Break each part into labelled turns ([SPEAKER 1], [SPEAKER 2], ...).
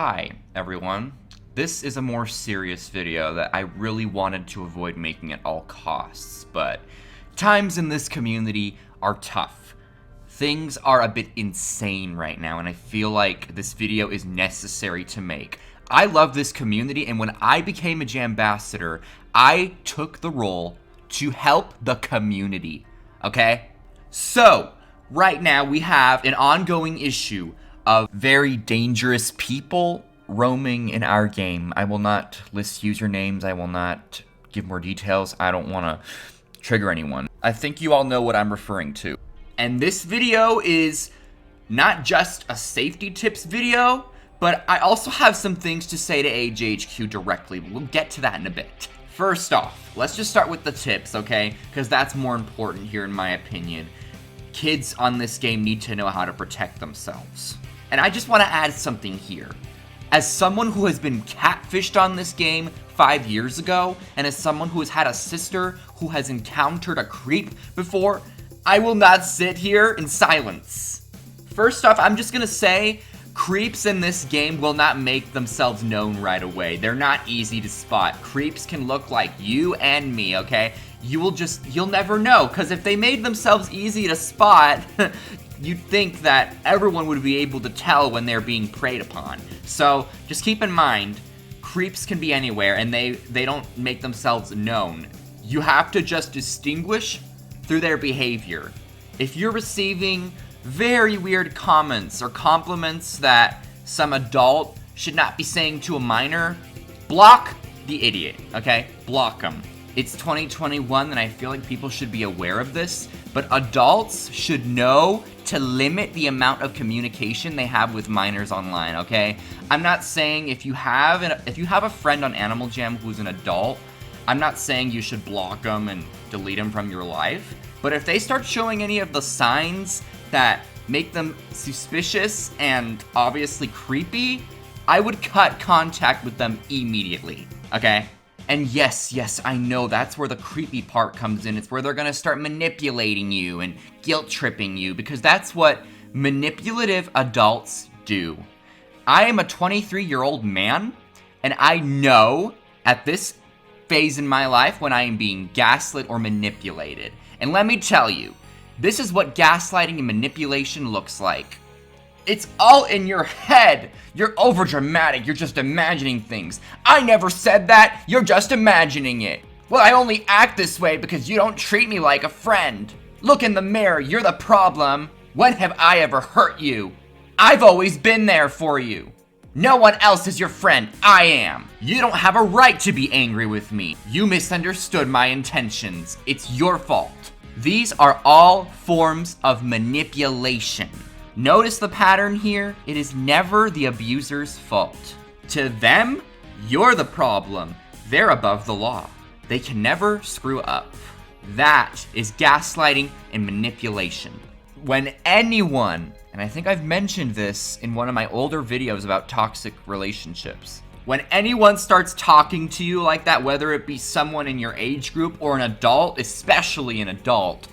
[SPEAKER 1] Hi, everyone. This is a more serious video that I really wanted to avoid making at all costs, but times in this community are tough. Things are a bit insane right now, and I feel like this video is necessary to make. I love this community, and when I became a Jambassador, I took the role to help the community, okay? So, right now we have an ongoing issue of very dangerous people roaming in our game. I will not list usernames. I will not give more details. I don't want to trigger anyone. I think you all know what I'm referring to. And this video is not just a safety tips video, but I also have some things to say to AJHQ directly. We'll get to that in a bit. First off, let's just start with the tips, okay? Because that's more important here in my opinion. Kids on this game need to know how to protect themselves. And I just want to add something here. As someone who has been catfished on this game 5 years ago, and as someone who has had a sister who has encountered a creep before, I will not sit here in silence. First off, I'm just gonna say, creeps in this game will not make themselves known right away. They're not easy to spot. Creeps can look like you and me, okay? You'll never know, because if they made themselves easy to spot, you'd think that everyone would be able to tell when they're being preyed upon. So, just keep in mind, creeps can be anywhere, and they don't make themselves known. You have to just distinguish through their behavior. If you're receiving very weird comments or compliments that some adult should not be saying to a minor, block the idiot, okay? Block them. It's 2021 and I feel like people should be aware of this, but adults should know to limit the amount of communication they have with minors online, okay? I'm not saying if you have a friend on Animal Jam who's an adult, I'm not saying you should block them and delete them from your life, but if they start showing any of the signs that make them suspicious and obviously creepy, I would cut contact with them immediately, okay? And yes, I know that's where the creepy part comes in. It's where they're gonna start manipulating you and guilt-tripping you, because that's what manipulative adults do. I am a 23-year-old man, and I know at this phase in my life when I am being gaslit or manipulated. And let me tell you, this is what gaslighting and manipulation looks like. It's all in your head. You're overdramatic. You're just imagining things. I never said that. You're just imagining it. Well, I only act this way because you don't treat me like a friend. Look in the mirror. You're the problem. When have I ever hurt you? I've always been there for you. No one else is your friend. I am. You don't have a right to be angry with me. You misunderstood my intentions. It's your fault. These are all forms of manipulation. Notice the pattern here. It is never the abuser's fault. To them, you're the problem. They're above the law. They can never screw up. That is gaslighting and manipulation. When anyone, and I think I've mentioned this in one of my older videos about toxic relationships, when anyone starts talking to you like that, whether it be someone in your age group or an adult, especially an adult,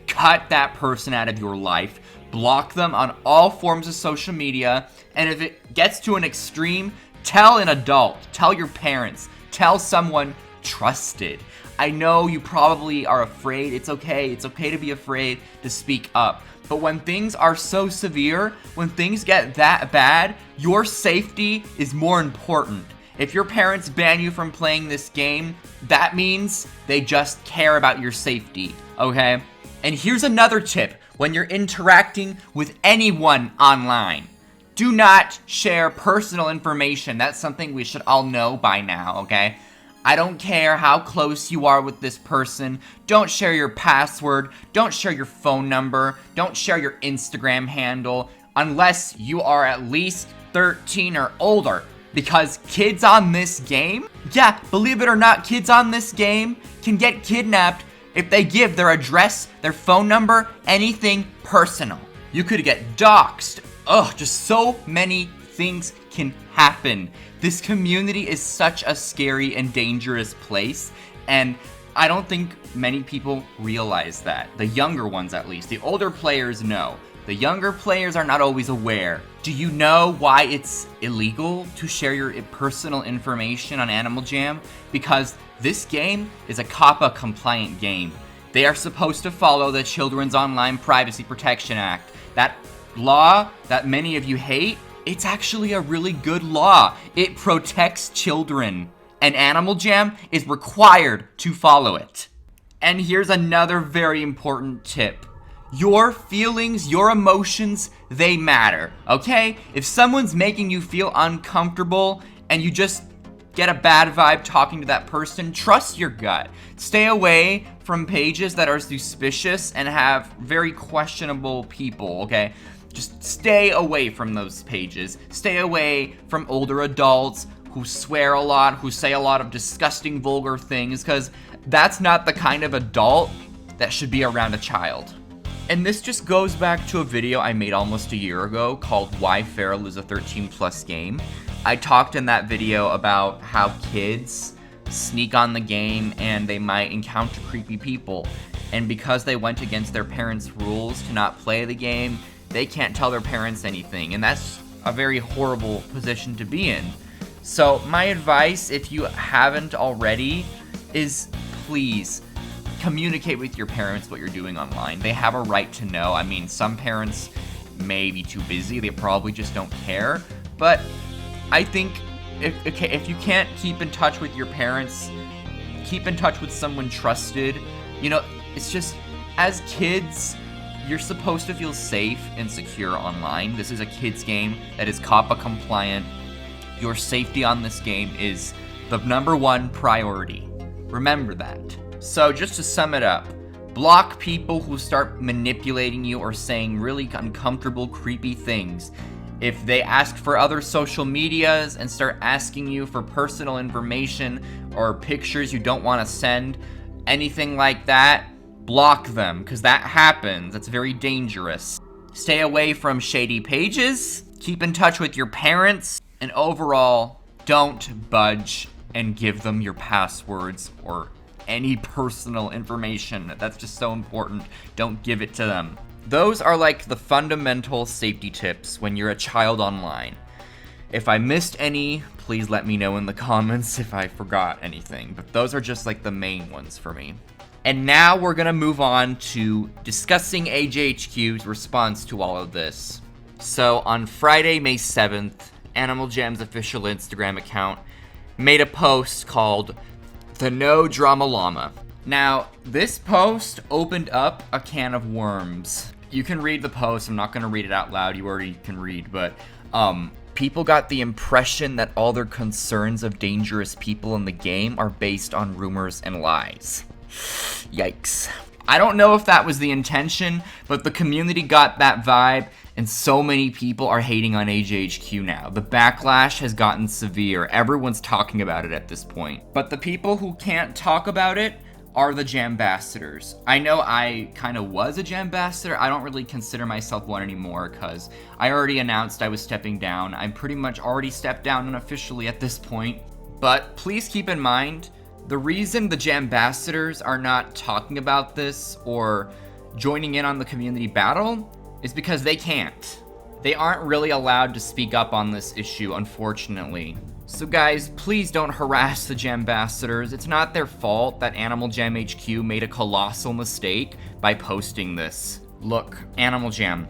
[SPEAKER 1] cut that person out of your life. Block them on all forms of social media, and if it gets to an extreme, tell an adult, tell your parents, tell someone trusted. I know you probably are afraid. It's okay to be afraid to speak up. But when things are so severe, when things get that bad, your safety is more important. If your parents ban you from playing this game, that means they just care about your safety, okay? And here's another tip. When you're interacting with anyone online, do not share personal information. That's something we should all know by now, okay? I don't care how close you are with this person. Don't share your password. Don't share your phone number. Don't share your Instagram handle unless you are at least 13 or older. Because kids on this game, yeah, believe it or not, kids on this game can get kidnapped if they give their address, their phone number, anything personal. You could get doxxed. Ugh, just so many things can happen. This community is such a scary and dangerous place, and I don't think many people realize that. The younger ones at least. The older players know. The younger players are not always aware Do you know why it's illegal to share your personal information on Animal Jam? Because this game is a COPPA compliant game. They are supposed to follow the Children's Online Privacy Protection Act. That law that many of you hate, it's actually a really good law. It protects children, and Animal Jam is required to follow it. And here's another very important tip. Your feelings, your emotions, they matter, okay? If someone's making you feel uncomfortable and you just get a bad vibe talking to that person, trust your gut. Stay away from pages that are suspicious and have very questionable people, okay? Just stay away from those pages. Stay away from older adults who swear a lot, who say a lot of disgusting, vulgar things, because that's not the kind of adult that should be around a child. And this just goes back to a video I made almost a year ago called Why Feral is a 13+ game. I talked in that video about how kids sneak on the game and they might encounter creepy people. And because they went against their parents' rules to not play the game, they can't tell their parents anything. And that's a very horrible position to be in. So my advice, if you haven't already, is please communicate with your parents what you're doing online. They have a right to know. I mean, some parents may be too busy. They probably just don't care. But I think if you can't keep in touch with your parents, keep in touch with someone trusted. You know, it's just, as kids, you're supposed to feel safe and secure online. This is a kids game that is COPPA compliant. Your safety on this game is the #1 priority. Remember that. So just to sum it up, block people who start manipulating you or saying really uncomfortable, creepy things. If they ask for other social medias and start asking you for personal information or pictures you don't want to send, anything like that, block them, because that happens. That's very dangerous. Stay away from shady pages, keep in touch with your parents, and overall, don't budge and give them your passwords or any personal information. That's just so important. Don't give it to them. Those are like the fundamental safety tips when you're a child online. If I missed any, please let me know in the comments if I forgot anything, but those are just like the main ones for me. And now we're gonna move on to discussing AJHQ's response to all of this. So on Friday, May 7th, Animal Jam's official Instagram account made a post called The No Drama Llama. Now, this post opened up a can of worms. You can read the post. I'm not going to read it out loud. You already can read, but people got the impression that all their concerns of dangerous people in the game are based on rumors and lies. Yikes. I don't know if that was the intention, but the community got that vibe, and so many people are hating on AJHQ now. The backlash has gotten severe. Everyone's talking about it at this point. But the people who can't talk about it are the Jambassadors. I know I kind of was a Jambassador. I don't really consider myself one anymore because I already announced I was stepping down. I'm pretty much already stepped down unofficially at this point. But please keep in mind, the reason the Jambassadors are not talking about this or joining in on the community battle is because they can't. They aren't really allowed to speak up on this issue, unfortunately. So guys, please don't harass the Jambassadors. It's not their fault that Animal Jam HQ made a colossal mistake by posting this. Look, Animal Jam,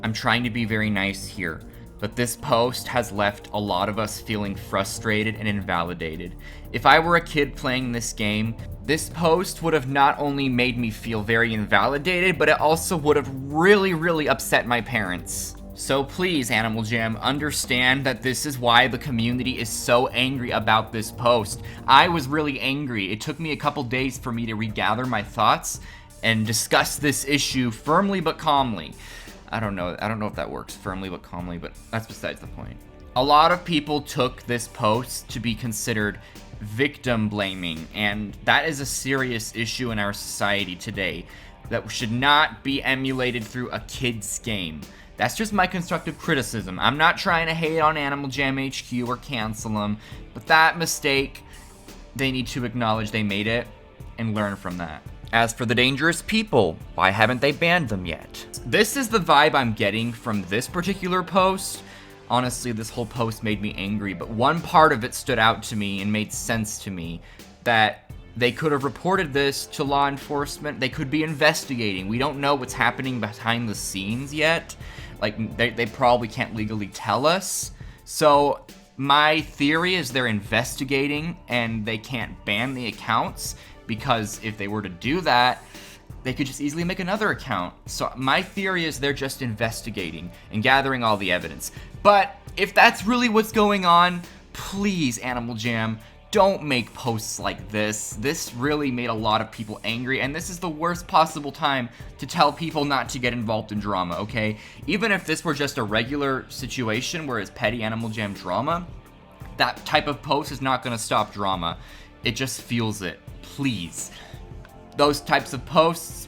[SPEAKER 1] I'm trying to be very nice here, but this post has left a lot of us feeling frustrated and invalidated. If I were a kid playing this game, this post would have not only made me feel very invalidated, but it also would have really upset my parents. So please, Animal Jam, understand that this is why the community is so angry about this post. I was really angry. It took me a couple days for me to regather my thoughts and discuss this issue firmly but calmly. I don't know if that works, firmly but calmly, but that's besides the point. A lot of people took this post to be considered victim blaming, and that is a serious issue in our society today that should not be emulated through a kid's game. That's just my constructive criticism. I'm not trying to hate on Animal Jam HQ or cancel them, but that mistake, they need to acknowledge they made it and learn from that. As for the dangerous people, why haven't they banned them yet? This is the vibe I'm getting from this particular post. Honestly, this whole post made me angry, but one part of it stood out to me and made sense to me, that they could have reported this to law enforcement. They could be investigating. We don't know what's happening behind the scenes yet. Like, they probably can't legally tell us. So my theory is they're investigating and they can't ban the accounts, because if they were to do that, they could just easily make another account. So my theory is they're just investigating and gathering all the evidence. But if that's really what's going on, please, Animal Jam, don't make posts like this. This really made a lot of people angry, and this is the worst possible time to tell people not to get involved in drama, okay? Even if this were just a regular situation where it's petty Animal Jam drama, that type of post is not gonna stop drama. It just fuels it. Please. Those types of posts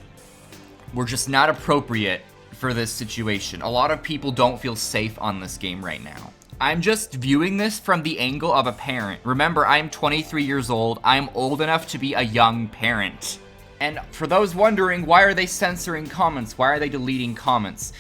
[SPEAKER 1] were just not appropriate for this situation. A lot of people don't feel safe on this game right now. I'm just viewing this from the angle of a parent. Remember, I'm 23 years old. I'm old enough to be a young parent. And for those wondering, why are they censoring comments? Why are they deleting comments?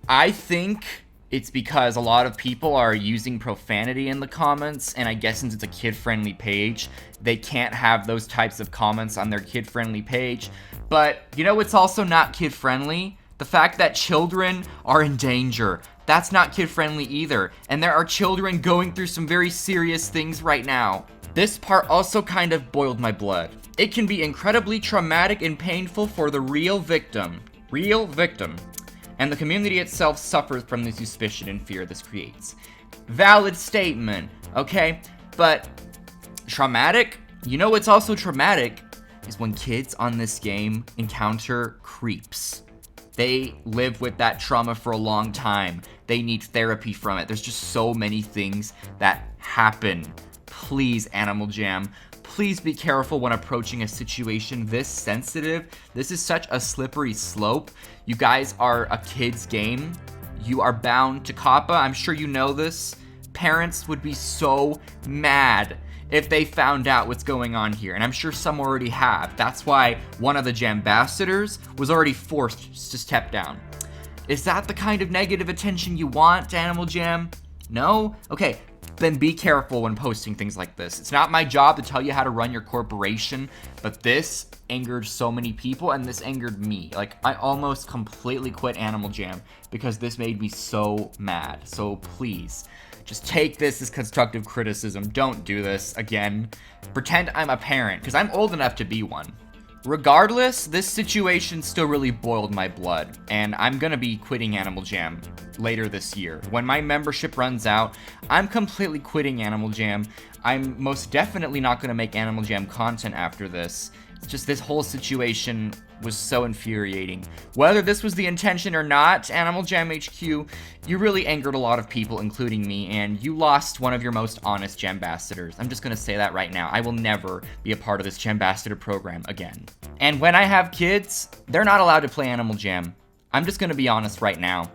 [SPEAKER 1] I think it's because a lot of people are using profanity in the comments, and I guess since it's a kid-friendly page, they can't have those types of comments on their kid-friendly page. But you know what's also not kid-friendly? The fact that children are in danger. That's not kid-friendly either, and there are children going through some very serious things right now. This part also kind of boiled my blood. It can be incredibly traumatic and painful for the real victim. And the community itself suffers from the suspicion and fear this creates. Valid statement, okay? But traumatic? You know what's also traumatic is when kids on this game encounter creeps. They live with that trauma for a long time. They need therapy from it. There's just so many things that happen. Please, Animal Jam, please be careful when approaching a situation this sensitive. This is such a slippery slope. You guys are a kid's game. You are bound to COPPA. I'm sure you know this. Parents would be so mad if they found out what's going on here, and I'm sure some already have. That's why one of the Jambassadors was already forced to step down. Is that the kind of negative attention you want, Animal Jam? No? Okay, then be careful when posting things like this. It's not my job to tell you how to run your corporation, but this angered so many people, and this angered me. Like, I almost completely quit Animal Jam because this made me so mad. So please, just take this as constructive criticism. Don't do this again. Pretend I'm a parent, because I'm old enough to be one. Regardless, this situation still really boiled my blood, and I'm gonna be quitting Animal Jam later this year. When my membership runs out, I'm completely quitting Animal Jam. I'm most definitely not gonna make Animal Jam content after this. It's just this whole situation was so infuriating. Whether this was the intention or not, Animal Jam HQ, you really angered a lot of people, including me, and you lost one of your most honest Jambassadors. I'm just gonna say that right now. I will never be a part of this Jambassador program again. And when I have kids, they're not allowed to play Animal Jam. I'm just gonna be honest right now.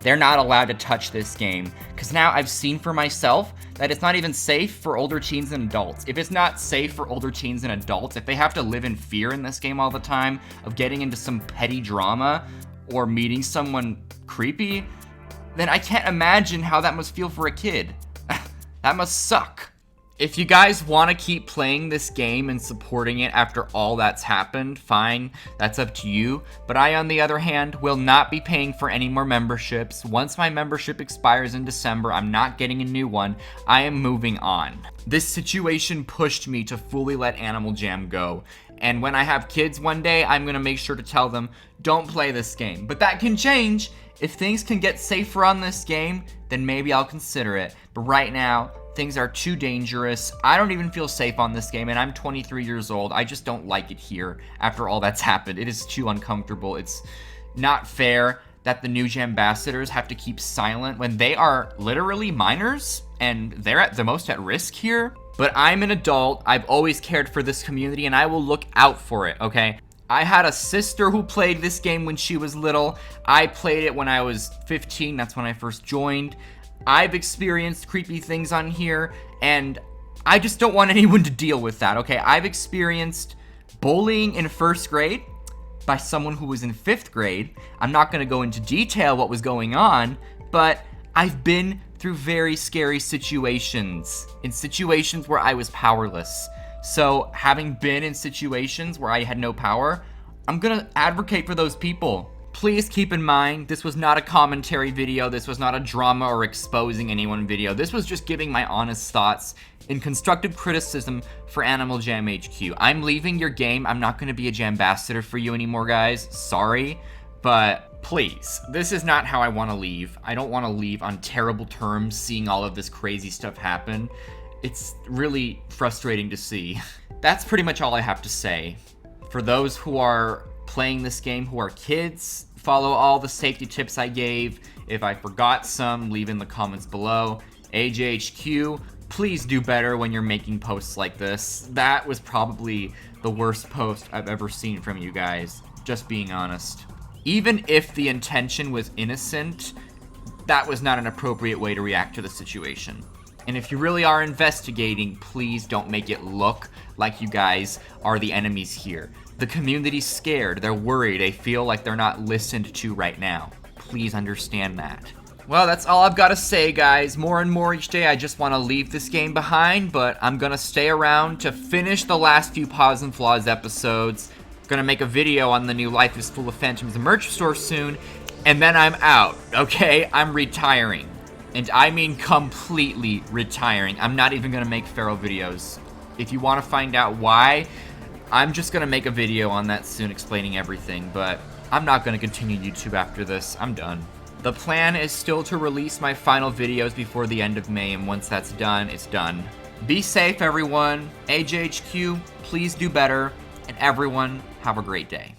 [SPEAKER 1] They're not allowed to touch this game, because now I've seen for myself that it's not even safe for older teens and adults. If it's not safe for older teens and adults, if they have to live in fear in this game all the time of getting into some petty drama or meeting someone creepy, then I can't imagine how that must feel for a kid. That must suck. If you guys want to keep playing this game and supporting it after all that's happened, fine, that's up to you. But I, on the other hand, will not be paying for any more memberships. Once my membership expires in December, I'm not getting a new one. I am moving on. This situation pushed me to fully let Animal Jam go. And when I have kids one day, I'm gonna make sure to tell them, don't play this game. But that can change. If things can get safer on this game, then maybe I'll consider it. But right now, things are too dangerous. I don't even feel safe on this game, and I'm 23 years old. I just don't like it here after all that's happened. It is too uncomfortable. It's not fair that the new Jambassadors have to keep silent when they are literally minors, and they're at the most at risk here. But I'm an adult. I've always cared for this community, and I will look out for it, okay? I had a sister who played this game when she was little. I played it when I was 15. That's when I first joined. I've experienced creepy things on here, and I just don't want anyone to deal with that, okay? I've experienced bullying in 1st grade by someone who was in 5th grade. I'm not going to go into detail what was going on, but I've been through through very scary situations, in situations where I was powerless. So having been in situations where I had no power, I'm gonna advocate for those people. Please keep in mind, this was not a commentary video, this was not a drama or exposing anyone video, this was just giving my honest thoughts in constructive criticism for Animal Jam HQ. I'm leaving your game, I'm not gonna be a Jambassador for you anymore, guys, sorry, but please, this is not how I wanna leave. I don't wanna leave on terrible terms seeing all of this crazy stuff happen. It's really frustrating to see. That's pretty much all I have to say. For those who are playing this game who are kids, follow all the safety tips I gave. If I forgot some, leave in the comments below. AJHQ, please do better when you're making posts like this. That was probably the worst post I've ever seen from you guys, just being honest. Even if the intention was innocent, that was not an appropriate way to react to the situation. And if you really are investigating, please don't make it look like you guys are the enemies here. The community's scared, they're worried, they feel like they're not listened to right now. Please understand that. Well, that's all I've got to say, guys. More and more each day, I just want to leave this game behind, but I'm gonna stay around to finish the last few Pause and Flaws episodes. Gonna make a video on the new Life is Full of Phantoms merch store soon, and then I'm out, okay? I'm retiring. And I mean completely retiring. I'm not even gonna make Pharaoh videos. If you want to find out why, I'm just gonna make a video on that soon explaining everything, but I'm not gonna continue YouTube after this. I'm done. The plan is still to release my final videos before the end of May, and once that's done, it's done. Be safe, everyone. AJHQ, please do better, and everyone, have a great day.